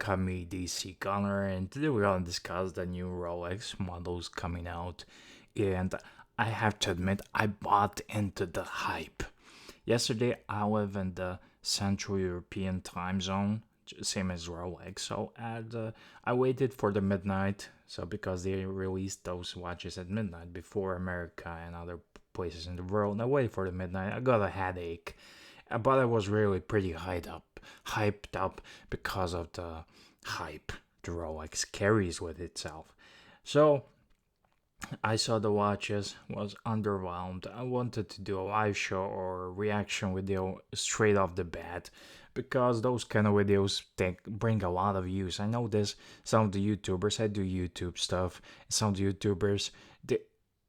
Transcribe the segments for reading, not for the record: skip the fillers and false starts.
Kermit DC Gunner, and today we're gonna discuss the new Rolex models coming out. And I have to admit, I bought into the hype. Yesterday, I live in the Central European time zone, same as Rolex. So I waited for the midnight. So because they released those watches at midnight before America and other places in the world, and I waited for the midnight. I got a headache, but I was really pretty hyped up because of the hype the Rolex carries with itself. So I saw the watches, was underwhelmed. I wanted to do a live show or a reaction video straight off the bat because those kind of videos bring a lot of views. I know this. Some of the YouTubers, I do YouTube stuff. Some of the YouTubers, they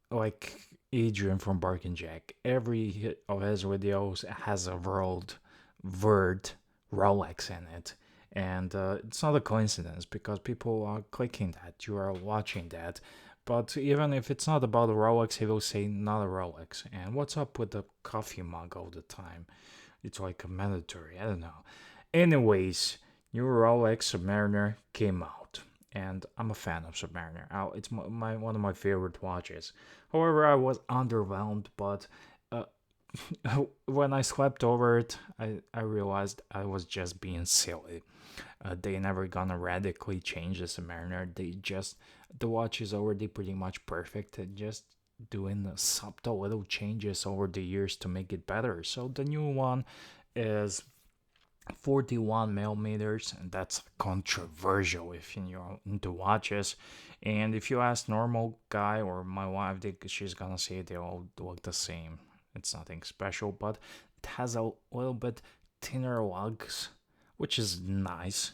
like Adrian from Bark and Jack. Every of his videos has a word Rolex in it. And it's not a coincidence because people are clicking that, you are watching that. But even if it's not about a Rolex, he will say not a Rolex. And what's up with the coffee mug all the time? It's like a mandatory, I don't know. Anyways, new Rolex Submariner came out. And I'm a fan of Submariner. It's one of my favorite watches. However, I was underwhelmed, but uh, when I slept over it, I realized I was just being silly. They never gonna radically change the Submariner. The watch is already pretty much perfect. Just doing the subtle little changes over the years to make it better. So the new one is 41 millimeters, and that's controversial if you're into watches. And if you ask normal guy or my wife, she's gonna say they all look the same. It's nothing special, but it has a little bit thinner lugs, which is nice.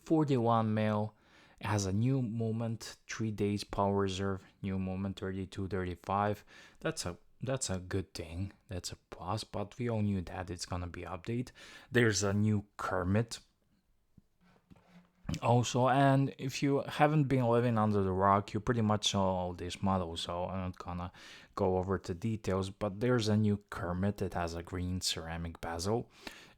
41 mil. It has a new moment, 3 days power reserve, new moment 32, 35. That's a good thing. That's a plus, but we all knew that it's gonna be update. There's a new Kermit also, and if you haven't been living under the rock, you pretty much saw all these models, so I'm not gonna go over the details, but there's a new Kermit. It has a green ceramic bezel,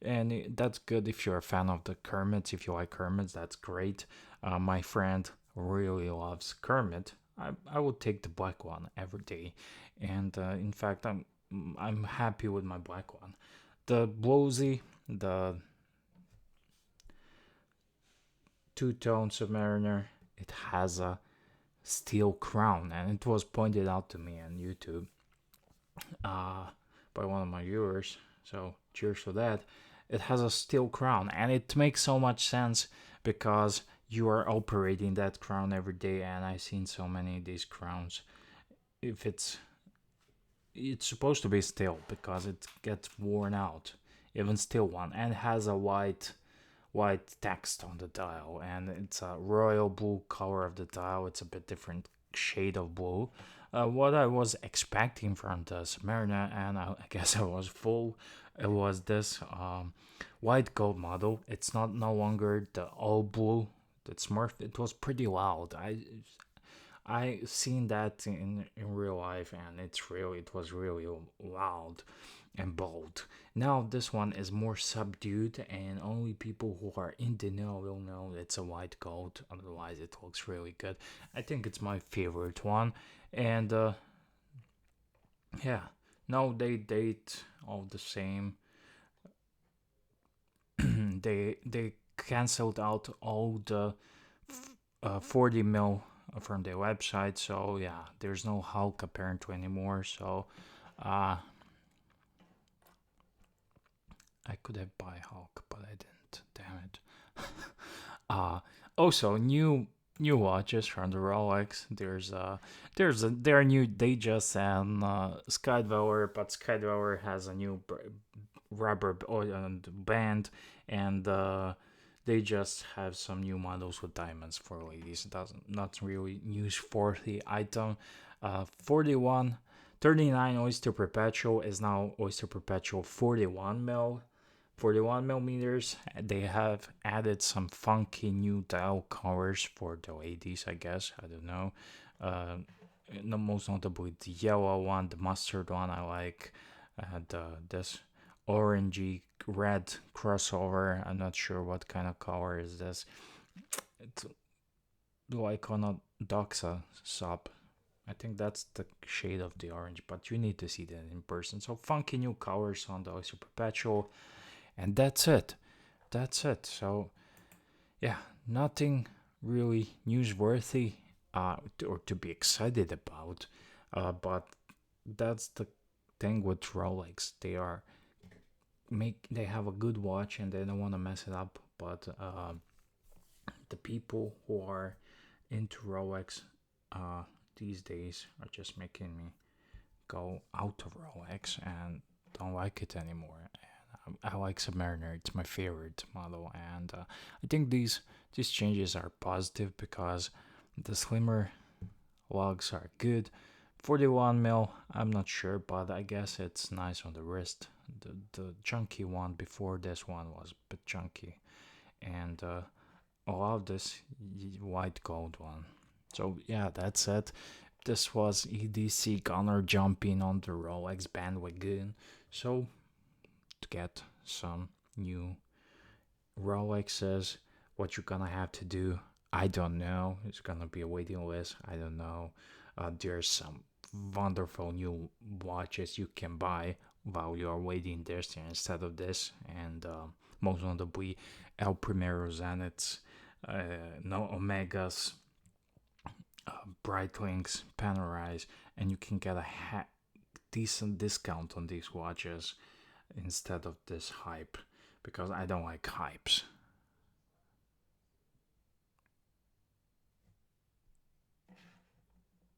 and that's good if you're a fan of the Kermits. If you like Kermits, that's great. My friend really loves Kermit. I would take the black one every day, and in fact, I'm happy with my black one. The Blosey, the two-tone Submariner, it has a steel crown, and it was pointed out to me on YouTube uh, by one of my viewers. So cheers for that. It has a steel crown, and it makes so much sense because you are operating that crown every day, and I've seen so many of these crowns. If it's supposed to be steel because it gets worn out, even steel one, and has a white text on the dial, and it's a royal blue color of the dial. It's a bit different shade of blue. What I was expecting from the Submariner, and I guess I was full. It was this white gold model. It's not no longer the all blue. That's Smurf. It was pretty loud. I seen that in real life, and it was really loud and bold. Now this one is more subdued, and only people who are in the know will know it's a white gold. Otherwise, it looks really good. I think it's my favorite one, and yeah, no, they date all the same. They canceled out all the 40 mil from their website, so yeah, there's no Hulk apparently anymore. So uh I could have buy Hulk, but I didn't. Damn it. uh Also, new watches from the Rolex. They're new. They just and Skydweller, but Skydweller has a new rubber band, and they just have some new models with diamonds for ladies. It doesn't not really news for the item. 41 39 Oyster Perpetual is now Oyster Perpetual 41 mil. 41 millimeters. They have added some funky new dial colors for the ladies, I guess. I don't know. Most notably the yellow one, the mustard one I like, this orangey red crossover. I'm not sure what kind of color is this. It's like on a Doxa sub. I think that's the shade of the orange, but you need to see that in person. So funky new colors on the Oyster Perpetual, and that's it. That's it. So yeah, nothing really newsworthy or to be excited about. But that's the thing with Rolex. They have a good watch and they don't want to mess it up. But the people who are into Rolex these days are just making me go out of Rolex and don't like it anymore. And I like Submariner; it's my favorite model, and I think these changes are positive because the slimmer lugs are good. 41 mil, I'm not sure, but I guess it's nice on the wrist. The chunky one before this one was a bit chunky, and I love this white gold one. So yeah, that's it. This was EDC Gunner jumping on the Rolex bandwagon. So to get some new Rolexes, what you're gonna have to do, I don't know. It's gonna be a waiting list. I don't know. There's some wonderful new watches you can buy while you're waiting there instead of this, and most notably El Primero Zeniths, no Omegas, Breitlinks, Panerais, and you can get a decent discount on these watches instead of this hype because I don't like hypes.